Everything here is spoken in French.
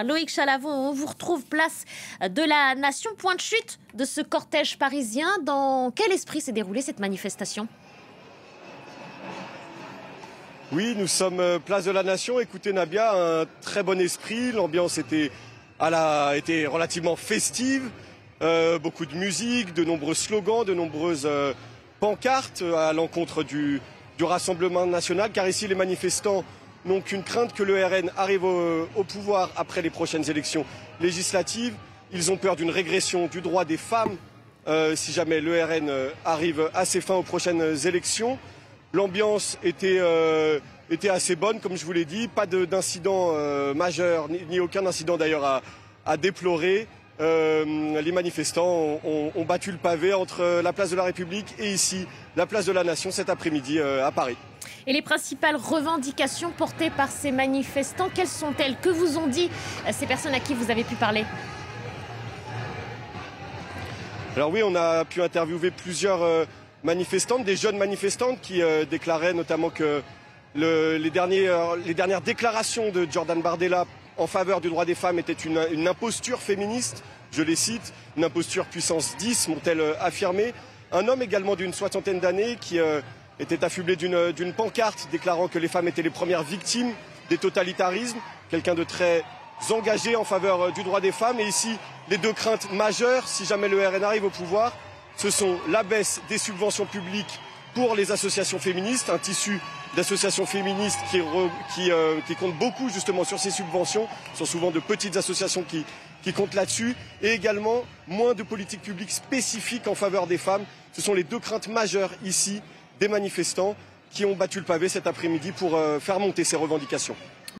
Loïc Chalavon, on vous retrouve place de la Nation, point de chute de ce cortège parisien. Dans quel esprit s'est déroulée cette manifestation? Oui, nous sommes place de la Nation. Écoutez Nabia, un très bon esprit. L'ambiance était relativement festive. Beaucoup de musique, de nombreux slogans, de nombreuses pancartes à l'encontre du Rassemblement national. Car ici, les manifestants n'ont qu'une crainte, que le RN arrive au pouvoir après les prochaines élections législatives. Ils ont peur d'une régression du droit des femmes si jamais le RN arrive à ses fins aux prochaines élections. L'ambiance était assez bonne, comme je vous l'ai dit. Pas d'incident majeur, ni aucun incident d'ailleurs à déplorer. Les manifestants ont battu le pavé entre la place de la République et ici, la place de la Nation, cet après-midi à Paris. Et les principales revendications portées par ces manifestants, quelles sont-elles? Que vous ont dit ces personnes à qui vous avez pu parler? Alors oui, on a pu interviewer plusieurs manifestantes, des jeunes manifestantes qui déclaraient notamment que les dernières déclarations de Jordan Bardella en faveur du droit des femmes étaient une imposture féministe, je les cite, une imposture puissance 10, m'ont-elles affirmé. Un homme également d'une soixantaine d'années qui était affublé d'une pancarte déclarant que les femmes étaient les premières victimes des totalitarismes, quelqu'un de très engagé en faveur du droit des femmes. Et ici, les deux craintes majeures, si jamais le RN arrive au pouvoir, ce sont la baisse des subventions publiques pour les associations féministes, un tissu d'associations féministes qui compte beaucoup justement sur ces subventions. Ce sont souvent de petites associations qui comptent là-dessus. Et également, moins de politiques publiques spécifiques en faveur des femmes. Ce sont les deux craintes majeures ici des manifestants qui ont battu le pavé cet après-midi pour faire monter ces revendications.